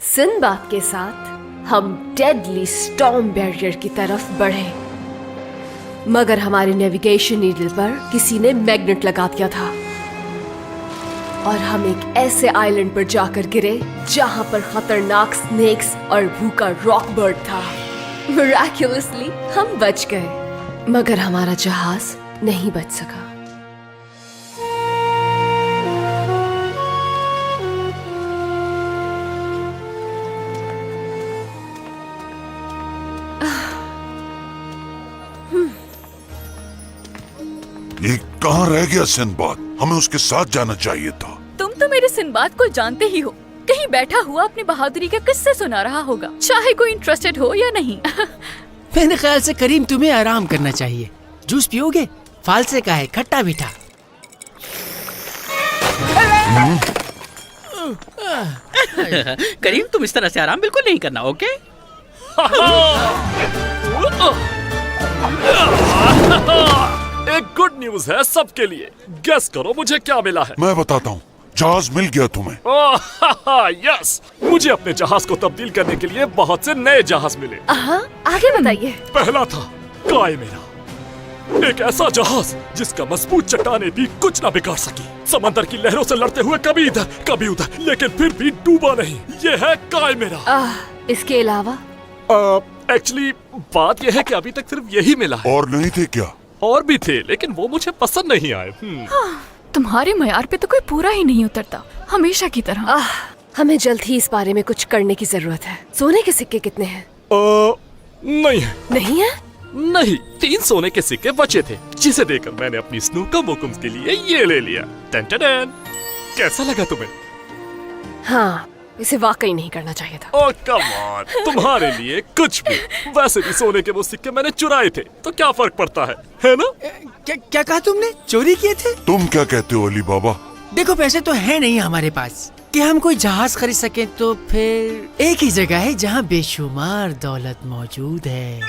Sinbad के साथ हम डेडली स्टॉर्म बैरियर की तरफ बढ़े, मगर हमारे नेविगेशन नीडल पर किसी ने मैग्नेट लगा दिया था और हम एक ऐसे आइलैंड पर जाकर गिरे जहां पर खतरनाक स्नेक्स और भूखा रॉक बर्ड था। मिरेक्युलसली हम बच गए, मगर हमारा जहाज नहीं बच सका। ये कहाँ रह गया सिंबाद? हमें उसके साथ जाना चाहिए था। तुम तो मेरे सिंबाद को जानते ही हो, कहीं बैठा हुआ अपनी बहादुरी के किस्से सुना रहा होगा, चाहे कोई इंटरेस्टेड हो या नहीं। मेरे ख्याल से करीम तुम्हें आराम करना चाहिए। जूस पियोगे? फालसे का है, खट्टा मीठा। करीम तुम इस तरह से आराम बिल्कुल नहीं करना, ओके? एक गुड न्यूज है सबके लिए। गेस करो मुझे क्या मिला है। मैं बताता हूँ, जहाज मिल गया तुम्हें। यस, मुझे अपने जहाज को तब्दील करने के लिए बहुत से नए जहाज मिले। आगे बताइए। पहला था काय मेरा, एक ऐसा जहाज जिसका मजबूत चट्टाने भी कुछ ना बिगाड़ सकी, समंदर की लहरों से लड़ते हुए कभी इधर कभी उधर, लेकिन फिर भी डूबा नहीं। ये है काय मेरा। इसके अलावा एक्चुअली बात यह है कि अभी तक सिर्फ यही मिला है। और नहीं थे क्या? और भी थे, लेकिन वो मुझे पसंद नहीं आए। तुम्हारे मयार पे तो कोई पूरा ही नहीं उतरता, हमेशा की तरह। हमें जल्द ही इस बारे में कुछ करने की जरूरत है। सोने के सिक्के कितने हैं? नहीं है। नहीं है? नहीं, 3 सोने के सिक्के बचे थे, जिसे देकर मैंने अपनी स्नूका मोकुम्स के लिए ये ले लिया। टन टन टन। कैसा लगा तुम्हें? हाँ, इसे वाकई नहीं करना चाहिए था। ओह कम ऑन, तुम्हारे लिए कुछ भी। वैसे भी सोने के वो सिक्के मैंने चुराए थे, तो क्या फर्क पड़ता है ना? क्या कहा तुमने? चोरी किए थे? तुम क्या कहते हो अली बाबा? देखो, पैसे तो है नहीं हमारे पास कि हम कोई जहाज खरीद सकें, तो फिर एक ही जगह है जहाँ बेशुमार दौलत मौजूद है।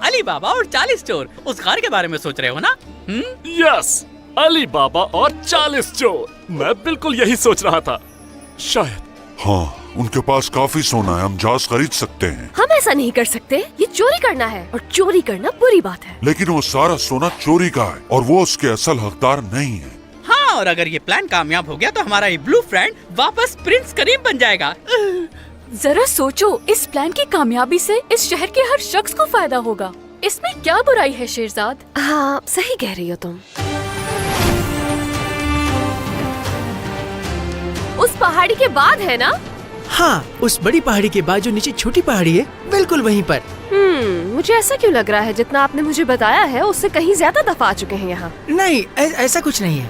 अली बाबा और 40 चोर, उस कार के बारे में सोच रहे हो ना? यस, अली बाबा और 40 चोर। मैं बिल्कुल यही सोच रहा था। शायद हाँ, उनके पास काफी सोना है, हम जहाज खरीद सकते हैं। हम ऐसा नहीं कर सकते, ये चोरी करना है और चोरी करना बुरी बात है। लेकिन वो सारा सोना चोरी का है और वो उसके असल हकदार नहीं है। हाँ, और अगर ये प्लान कामयाब हो गया तो हमारा ये ब्लू फ्रेंड वापस प्रिंस करीम बन जाएगा। जरा सोचो, इस प्लान की कामयाबी से इस शहर के हर शख्स को फायदा होगा। इसमें क्या बुराई है शेरजाद? हाँ, सही कह रही हो तुम। उस पहाड़ी के बाद है ना? हाँ, उस बड़ी पहाड़ी के बाद जो नीचे छोटी पहाड़ी है, बिल्कुल वहीं पर। मुझे ऐसा क्यों लग रहा है जितना आपने मुझे बताया है उससे कहीं ज्यादा दफा आ चुके हैं यहाँ। नहीं, ऐसा कुछ नहीं है।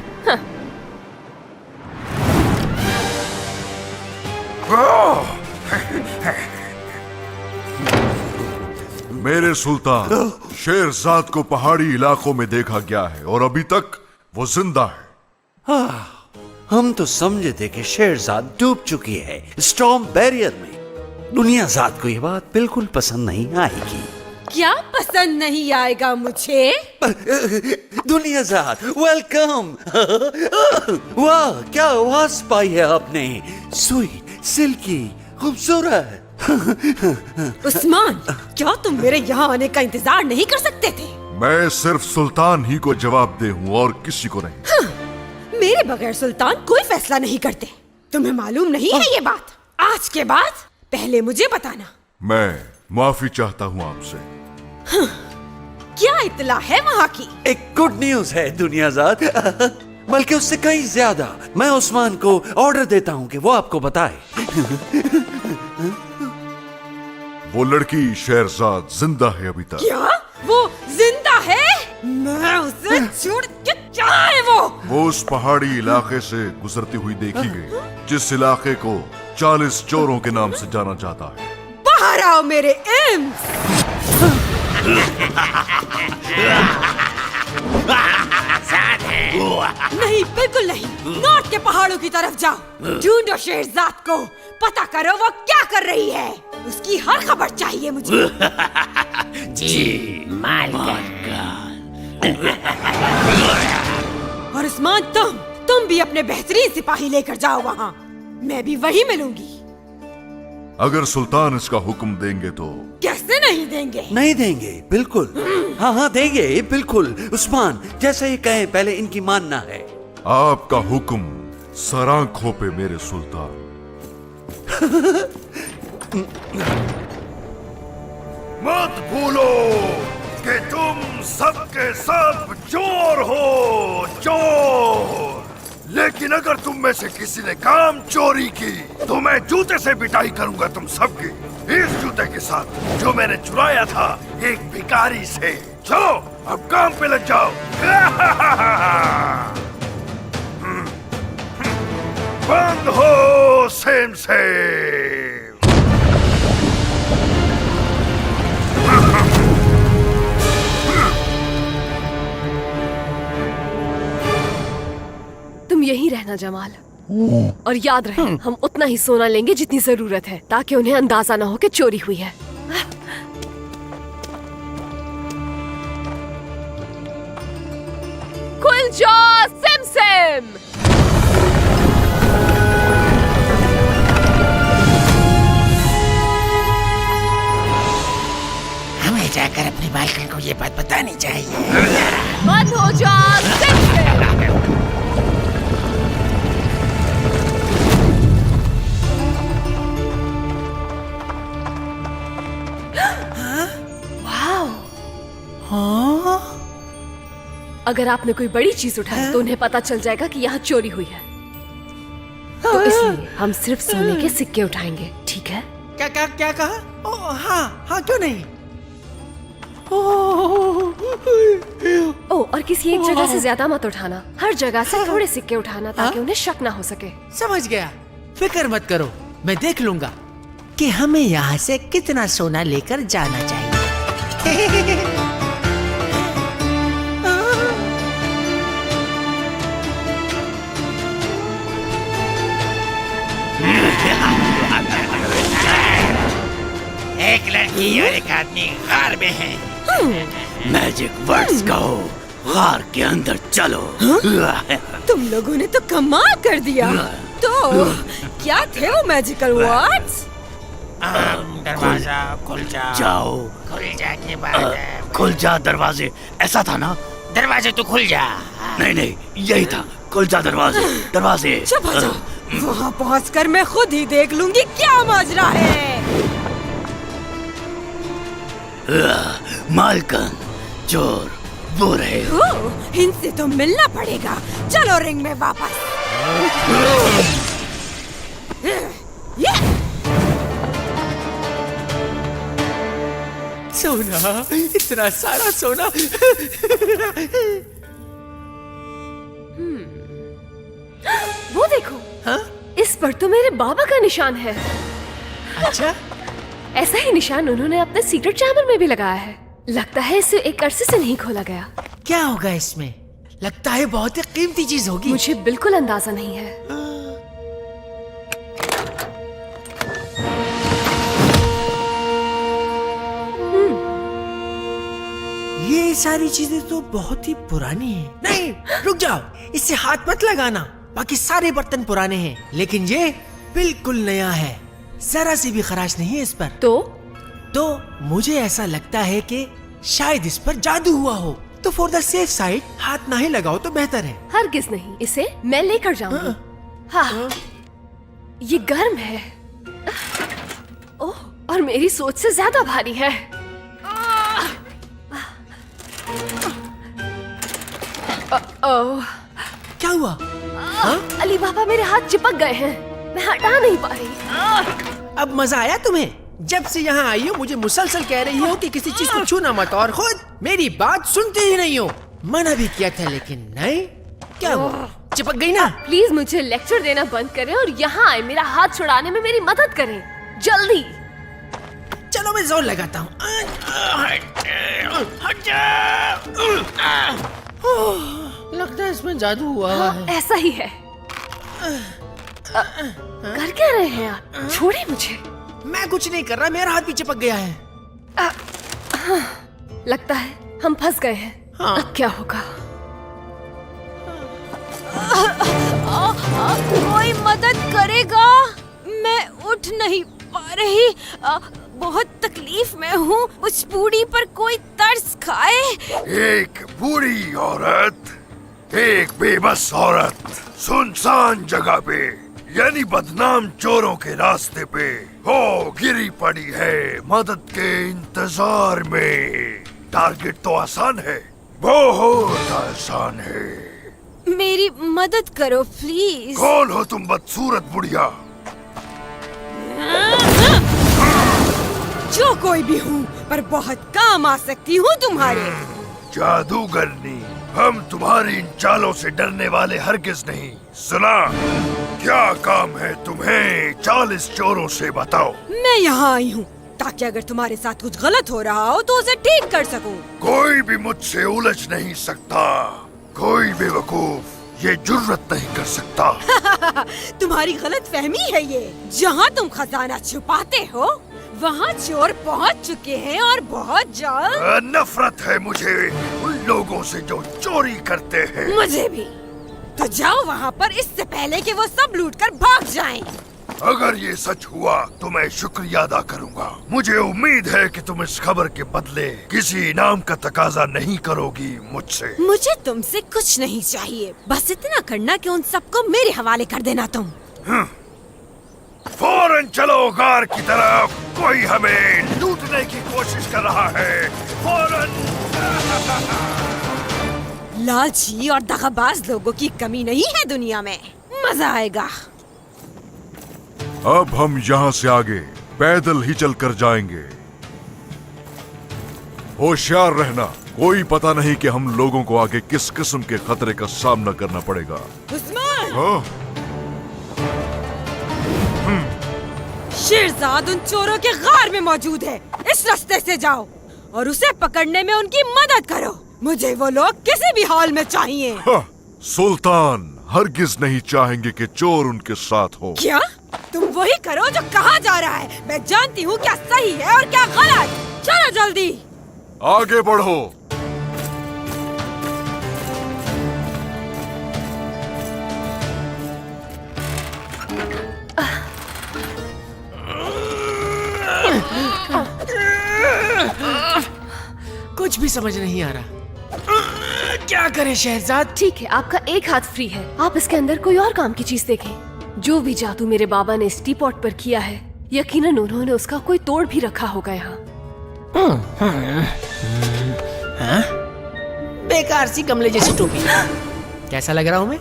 मेरे सुल्तान, शेरजाद को पहाड़ी इलाकों में देखा गया है और अभी तक वो जिंदा है। हम तो समझे थे कि शेरजाद डूब चुकी है स्टॉर्म बैरियर में। दुनियाजाद को ये बात बिल्कुल पसंद नहीं आएगी। क्या पसंद नहीं आएगा मुझे? दुनियाजाद, वेलकम। वाह, क्या आवाज पाई है आपने। स्वीट, सिल्की, खूबसूरत। उस्मान, क्या तुम मेरे यहाँ आने का इंतजार नहीं कर सकते थे? मैं सिर्फ सुल्तान ही को जवाब दे हूँ और किसी को नहीं। मेरे बगैर सुल्तान कोई फैसला नहीं करते। तुम्हें मालूम नहीं है ये बात? आज के बाद पहले मुझे बताना। मैं माफी चाहता हूँ आपसे। क्या इत्तला है वहाँ की? एक गुड न्यूज है दुनियाजाद, बल्कि उससे कहीं ज्यादा। मैं उस्मान को ऑर्डर देता हूँ कि वो आपको बताए। वो लड़की शेरजाद जिंदा है अभी तक। क्या वो जिंदा है? मैं उसे छोड़ के जाए वो उस पहाड़ी इलाके से गुजरती हुई देखी गई, जिस इलाके को 40 चोरों के नाम से जाना जाता है। बाहर आओ मेरे एम्स। नहीं, बिल्कुल नहीं। नॉर्थ के पहाड़ों की तरफ जाओ, ढूंढो शेरजाद को, पता करो वो क्या कर रही है। उसकी हर खबर चाहिए मुझे। जी मालिक। और उस्मान, तुम भी अपने बेहतरीन सिपाही लेकर जाओ वहाँ, मैं भी वही मिलूंगी। अगर सुल्तान इसका हुक्म देंगे तो? कैसे नहीं देंगे? नहीं देंगे, बिल्कुल। हाँ हाँ देंगे, बिल्कुल। उस्मान जैसा ये कहे, पहले इनकी मानना है। आपका हुक्म सरांखों पे मेरे सुल्तान। मत भूलो कि तुम सबके सब चोर हो, चोर। लेकिन अगर तुम में से किसी ने काम चोरी की तो मैं जूते से पिटाई करूंगा तुम सबकी, इस जूते के साथ जो मैंने चुराया था एक भिखारी से। चलो अब काम पे लग जाओ। बंद हो सेम सेम। तुम यहीं रहना जमाल, और याद रहे हम उतना ही सोना लेंगे जितनी जरूरत है, ताकि उन्हें अंदाजा ना हो कि चोरी हुई है। खुल जा सिम सिम। हमें जाकर अपनी बालकन को ये बात बतानी चाहिए। बंद हो जा सिम सिम। हाँ? अगर आपने कोई बड़ी चीज उठाई तो उन्हें पता चल जाएगा कि यहाँ चोरी हुई है, तो इसलिए हम सिर्फ सोने के सिक्के उठाएंगे, ठीक है? क्या क्या क्या कहा? ओ, हाँ हाँ क्यों नहीं। और किसी एक जगह से ज्यादा मत उठाना, हर जगह से थोड़े सिक्के उठाना, ताकि उन्हें शक ना हो सके। समझ गया, फिक्र मत करो, मैं देख लूंगा कि हमें यहाँ से कितना सोना लेकर जाना चाहिए। एक लड़की और एक आदमी गार में हैं। मैजिक वर्ड्स कहो, गार के अंदर चलो। तुम लोगों ने तो कमाल कर दिया। तो क्या थे वो मैजिकल वर्ड्स? दरवाजा खुल जा। जाओ, खुल जा के बाद खुल जा दरवाजे, ऐसा था ना? दरवाजे तो खुल जा। नहीं नहीं, यही था, खुल जा दरवाजे, दरवाजे। चुप हो जाओ, वहाँ पहुँचकर मैं खुद ही देख लूंगी क्या माजरा है। मालकन, चोर वो रहे। इनसे तो मिलना पड़ेगा। चलो रिंग में वापस। सोना, इतना सारा सोना। वो देखो, हाँ? इस पर तो मेरे बाबा का निशान है। अच्छा, ऐसा ही निशान उन्होंने अपने सीक्रेट चैम्बर में भी लगाया है। लगता है इसे एक अरसे से नहीं खोला गया। क्या होगा इसमें? लगता है बहुत ही कीमती चीज होगी। मुझे बिल्कुल अंदाजा नहीं है। ये सारी चीजें तो बहुत ही पुरानी हैं। नहीं, रुक जाओ, इससे हाथ मत लगाना। बाकी सारे बर्तन पुराने हैं, लेकिन ये बिल्कुल नया है, जरा सी भी खराश नहीं है इस पर। तो मुझे ऐसा लगता है कि शायद इस पर जादू हुआ हो। तो फॉर द सेफ साइड हाथ ना ही लगाओ तो बेहतर है। हरगिज नहीं, इसे मैं लेकर जाऊंगी। हाँ, ये गर्म है। ओह, और मेरी सोच से ज्यादा भारी है। ओह, क्या हुआ? अली बाबा, मेरे हाथ चिपक गए हैं, मैं हटा नहीं पा रही। अब मजा आया तुम्हें? जब से यहाँ आई हो मुझे मुसलसल कह रही हो कि किसी चीज को छूना मत, और खुद मेरी बात सुनती ही नहीं हो। मना भी किया था लेकिन नहीं। क्या हुआ? चिपक गई ना? प्लीज मुझे लेक्चर देना बंद करें और यहाँ आए मेरा हाथ छुड़ाने में मेरी मदद करें, जल्दी। चलो मैं जोर लगाता हूँ। लगता है इसमें जादू हुआ है। ऐसा ही है। कर क्या रहे हैं आप? छोड़िए मुझे। मैं कुछ नहीं कर रहा, मेरा हाथ भी चिपक गया है। लगता है हम फंस गए हैं। हाँ। अब क्या होगा? कोई मदद करेगा? मैं उठ नहीं पा रही। बहुत तकलीफ में हूँ। उस बूढ़ी पर कोई तरस खाए। एक बूढ़ी औरत, एक बेबस औरत, सुनसान जगह पे, यानी बदनाम चोरों के रास्ते पे वो गिरी पड़ी है मदद के इंतजार में। टारगेट तो आसान है, बहुत आसान है। मेरी मदद करो प्लीज। कौन हो तुम बदसूरत बुढ़िया? जो कोई भी हूँ, पर बहुत काम आ सकती हूँ तुम्हारे। जादूगरनी, हम तुम्हारी इन चालों से डरने वाले हरगिज नहीं। सुना, क्या काम है तुम्हें? 40 चोरों से बताओ। मैं यहाँ आई हूँ ताकि अगर तुम्हारे साथ कुछ गलत हो रहा हो तो उसे ठीक कर सकूं। कोई भी मुझसे उलझ नहीं सकता। कोई बेवकूफ ये जुर्रत नहीं कर सकता। तुम्हारी गलत फहमी है ये। जहाँ तुम खजाना छुपाते हो वहाँ चोर पहुँच चुके हैं और बहुत जल्द। नफरत है मुझे उन लोगों से जो चोरी करते हैं। मुझे भी। तो जाओ वहाँ पर इससे पहले कि वो सब लूटकर भाग जाएं। अगर ये सच हुआ तो मैं शुक्रिया अदा करूंगा। मुझे उम्मीद है कि तुम इस खबर के बदले किसी इनाम का तकाजा नहीं करोगी मुझसे। मुझे तुमसे कुछ नहीं चाहिए, बस इतना करना कि उन सबको मेरे हवाले कर देना तुम। फौरन चलो गार की तरफ। कोई हमें लूटने की कोशिश कर रहा है। फौरन। लालची और दगाबाज लोगों की कमी नहीं है दुनिया में। मजा आएगा। अब हम यहाँ से आगे पैदल ही चलकर जाएंगे। होशियार रहना, कोई पता नहीं कि हम लोगों को आगे किस किस्म के खतरे का सामना करना पड़ेगा। उस्मान! हाँ? शेरजाद उन चोरों के गार में मौजूद है। इस रास्ते से जाओ और उसे पकड़ने में उनकी मदद करो। मुझे वो लोग किसी भी हाल में चाहिए। हाँ, सुल्तान हरगिज नहीं चाहेंगे कि चोर उनके साथ हो। क्या? तुम वही करो जो कहा जा रहा है। मैं जानती हूँ क्या सही है और क्या गलत। चलो जल्दी। आगे बढ़ो। कुछ भी समझ नहीं आ रहा। क्या करें शहजाद? ठीक है, आपका एक हाथ फ्री है। आप इसके अंदर कोई और काम की चीज देखें। जो भी जादू मेरे बाबा ने इस टी पॉट पर किया है, यकीनन उन्होंने उसका कोई तोड़ भी रखा होगा यहाँ। बेकार सी कमले जैसी टोपी। कैसा लग रहा हूँ मैं?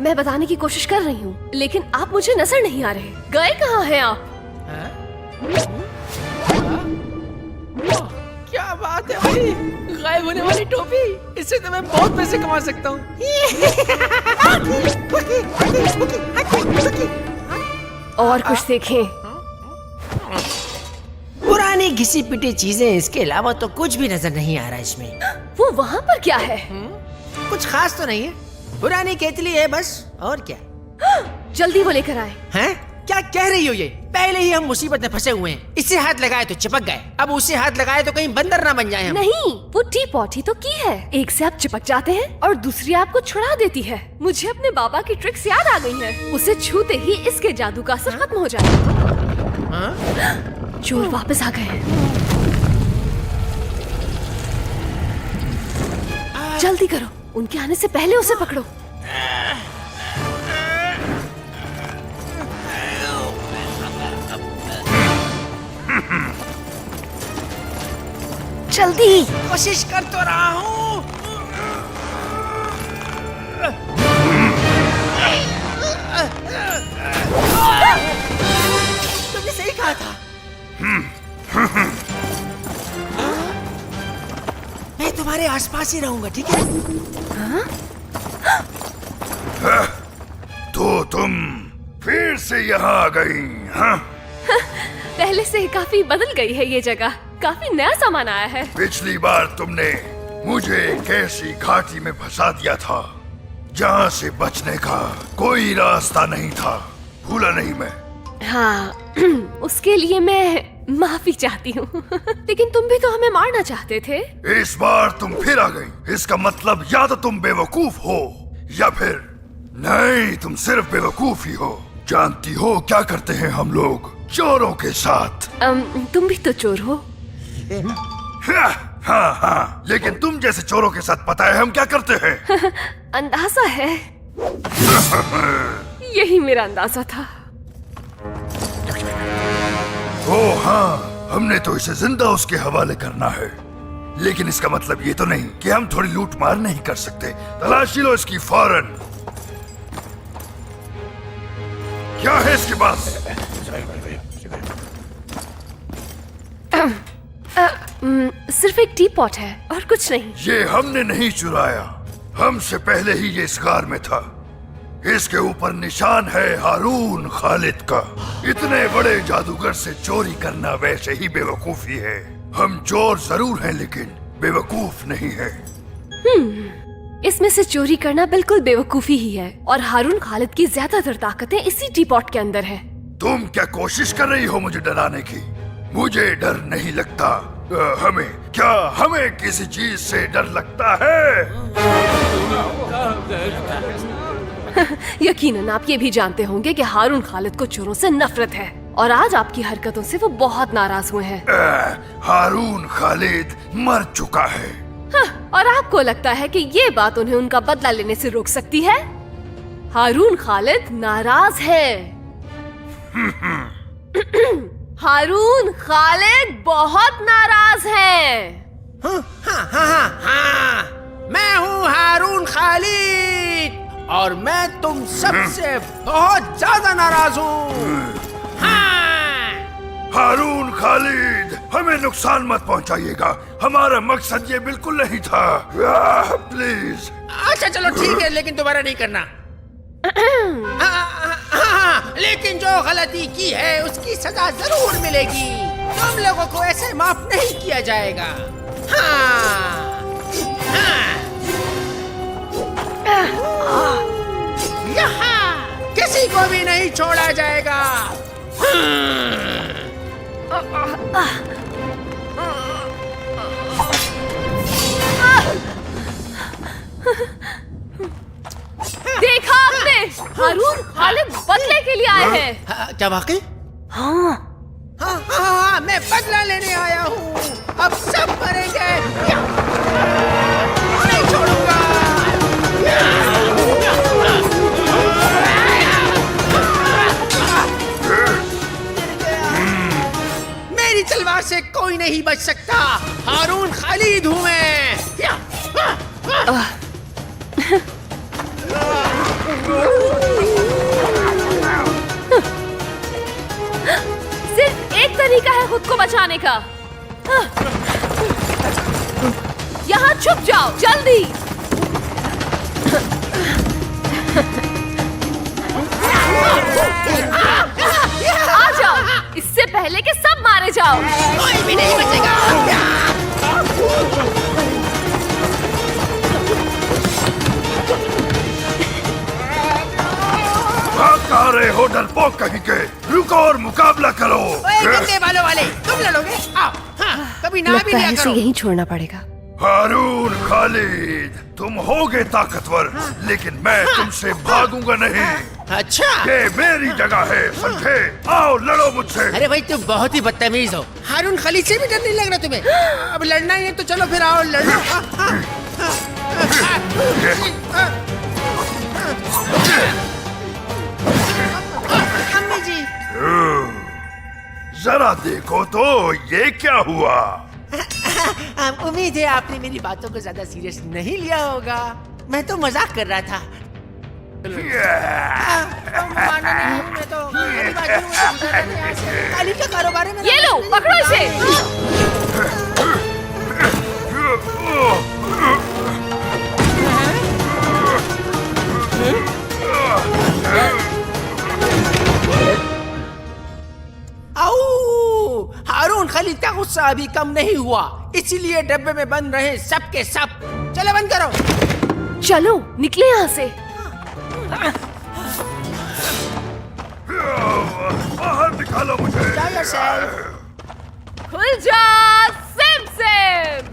मैं बताने की कोशिश कर रही हूँ, लेकिन आप मुझे नजर नहीं आ रहे। गए कहाँ हैं आप? क्या बात है भाई, गायब होने वाली टोपी। इससे तो मैं बहुत पैसे कमा सकता हूँ। और कुछ देखें। पुरानी घिसी पिटी चीजें, इसके अलावा तो कुछ भी नजर नहीं आ रहा इसमें। वो वहाँ पर क्या है? कुछ खास तो नहीं है, पुरानी केतली है बस। और क्या? जल्दी वो लेकर आए। हैं? क्या कह रही हो ये? पहले ही हम मुसीबत में फंसे हुए हैं। इससे हाथ लगाए तो चिपक गए, अब उससे हाथ लगाए तो कहीं बंदर ना बन जाए हम। नहीं, वो टी पॉट ही तो की है। एक से आप चिपक जाते हैं और दूसरी आपको छुड़ा देती है। मुझे अपने बाबा की ट्रिक्स याद आ गई हैं। उसे छूते ही इसके जादू का असर खत्म हो जाएगा। चोर वापस आ गए हैं। जल्दी करो, उनके आने से पहले उसे पकड़ो। जल्दी। कोशिश कर तो रहा हूँ। तुमने सही कहा था। मैं तुम्हारे आसपास ही रहूंगा, ठीक है? तो तुम फिर से यहाँ आ गई, हाँ? पहले से काफी बदल गई है ये जगह। काफी नया सामान आया है। पिछली बार तुमने मुझे एक ऐसी घाटी में फंसा दिया था जहाँ से बचने का कोई रास्ता नहीं था। भूला नहीं मैं। हाँ, उसके लिए मैं माफी चाहती हूँ। लेकिन तुम भी तो हमें मारना चाहते थे। इस बार तुम फिर आ गई। इसका मतलब या तो तुम बेवकूफ हो या फिर नहीं, तुम सिर्फ बेवकूफ ही हो। जानती हो क्या करते हैं हम लोग चोरों के साथ? तुम भी तो चोर हो। हाँ हाँ, लेकिन तुम जैसे चोरों के साथ पता है हम क्या करते हैं? अंदाजा है। यही मेरा अंदाजा था। ओह हाँ, हमने तो इसे जिंदा उसके हवाले करना है, लेकिन इसका मतलब ये तो नहीं कि हम थोड़ी लूट मार नहीं कर सकते। तलाशी लो इसकी फौरन। क्या है इसके पास? सिर्फ एक टी पॉट है और कुछ नहीं। ये हमने नहीं चुराया, हमसे पहले ही ये इस कार में था। इसके ऊपर निशान है हारून खालिद का। इतने बड़े जादूगर से चोरी करना वैसे ही बेवकूफी है। हम चोर जरूर हैं लेकिन बेवकूफ नहीं है। इसमें से चोरी करना बिल्कुल बेवकूफी ही है और हारून खालिद की ज्यादातर ताकतें इसी टी पॉट के अंदर है। तुम क्या कोशिश कर रही हो मुझे डराने की? मुझे डर नहीं लगता। हमें किसी चीज से डर लगता है? यकीनन आप ये भी जानते होंगे कि हारून खालिद को चोरों से नफरत है और आज आपकी हरकतों से वो बहुत नाराज हुए हैं। हारून खालिद मर चुका है। और आपको लगता है कि ये बात उन्हें उनका बदला लेने से रोक सकती है? हारून खालिद नाराज है। हारून खालिद बहुत नाराज है। हाँ, मैं हूँ हारून खालिद और मैं तुम सबसे बहुत ज्यादा नाराज हूँ। हारून खालिद, हमें नुकसान मत पहुंचाइएगा। हमारा मकसद ये बिल्कुल नहीं था। प्लीज। अच्छा चलो ठीक है, लेकिन दोबारा नहीं करना। लेकिन जो गलती की है उसकी सजा जरूर मिलेगी। तुम लोगों को ऐसे माफ नहीं किया जाएगा। यहाँ किसी को भी नहीं छोड़ा जाएगा। देखा आपने? हारून खालिद बदले के लिए आए हैं। क्या वाकई? हाँ। हाँ, मैं बदला लेने आया हूँ। अब सब मरेंगे। नहीं छोड़ूंगा। मेरी तलवार से कोई नहीं बच सकता। हारून खालिद हूँ मैं। सिर्फ एक तरीका है खुद को बचाने का। यहाँ छुप जाओ जल्दी। आ जाओ इससे पहले कि सब मारे जाओ। कोई भी नहीं बचेगा। कहाँ रहे हो डरपोक कहीं के? रुको और मुकाबला करो। गंदे बालों वाले, तुम लड़ोगे? आओ। कभी ना भी लिया करो। यहीं छोड़ना पड़ेगा। हारून खालिद, तुम होगे ताकतवर, लेकिन मैं तुमसे भागूंगा नहीं। अच्छा, ये मेरी जगह है, समझे? आओ लड़ो मुझसे। अरे भाई तुम बहुत ही बदतमीज हो। हारून खालिद से भी डर नहीं लग रहा तुम्हें? अब लड़ना ही है तो चलो फिर आओ लड़ो। अम्मी जी, जरा देखो तो ये क्या हुआ? उम्मीद है आपने मेरी बातों को ज्यादा सीरियस नहीं लिया होगा। मैं तो मजाक कर रहा था। मानना नहीं हूँ मैं तो। अभी बाकी हूँ तो गुजर रहे हैं यहाँ से। काली का कारोबार है मेरा। ये लो पकड़ो इसे। आओ, हारून खालिद का गुस्सा अभी कम नहीं हुआ, इसीलिए डब्बे में बंद रहे सब के सब। चलो बंद करो। चलो निकले यहाँ से। बाहर निकालो मुझे। खुल जा सिम सिम।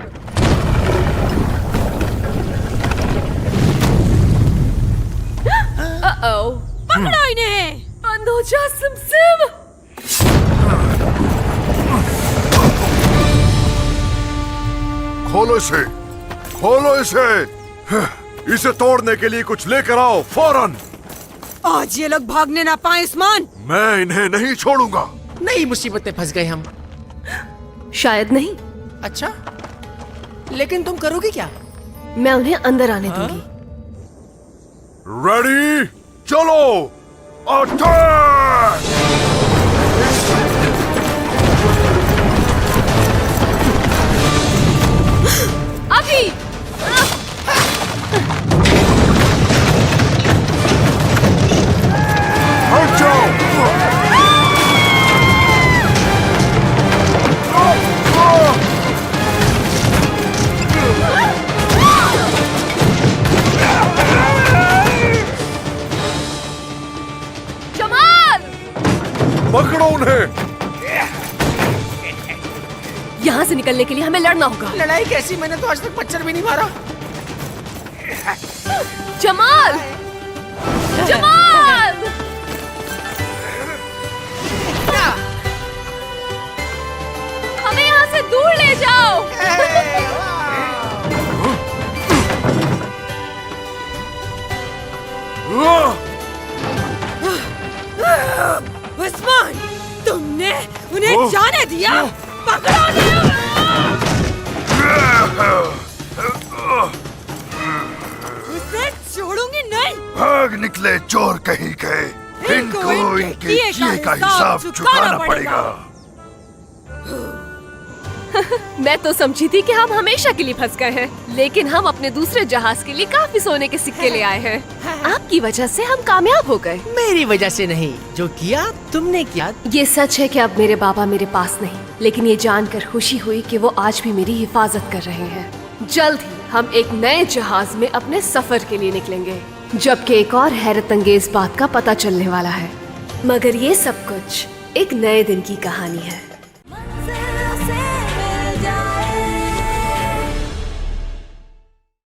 पकड़ो इन्हें। बंद हो जा सिम। खोलो इसे, खोलो इसे। इसे तोड़ने के लिए कुछ लेकर आओ फौरन। आज ये लोग भागने ना पाए उस्मान। मैं इन्हें नहीं छोड़ूंगा। नई मुसीबत में फंस गए हम। शायद नहीं। अच्छा, लेकिन तुम करोगी क्या? मैं उन्हें अंदर आने दूंगी। रेडी, चलो, अटैक! अभी हट जाओ। जमाल, पकड़ो उन्हें। यहाँ से निकलने के लिए हमें लड़ना होगा। लड़ाई कैसी? मैंने तो आज तक मच्छर भी नहीं मारा। जमाल, जमाल, हमें यहाँ से दूर ले जाओ। उस्मान, तुमने उन्हें जाने दिया? पकड़ो उन्हें। उसे छोड़ूंगी नहीं। भाग निकले चोर कहीं के। इनको इनके किए का हिसाब चुकाना पड़ेगा। मैं तो समझी थी कि हम हमेशा के लिए फंस गए हैं, लेकिन हम अपने दूसरे जहाज के लिए काफी सोने के सिक्के ले आए हैं। आपकी वजह से हम कामयाब हो गए। मेरी वजह से नहीं, जो किया तुमने किया। ये सच है कि अब मेरे बाबा मेरे पास नहीं, लेकिन ये जानकर खुशी हुई कि वो आज भी मेरी हिफाजत कर रहे हैं। जल्द ही हम एक नए जहाज में अपने सफर के लिए निकलेंगे, जबकि एक और हैरत अंगेज बात का पता चलने वाला है। मगर ये सब कुछ एक नए दिन की कहानी है।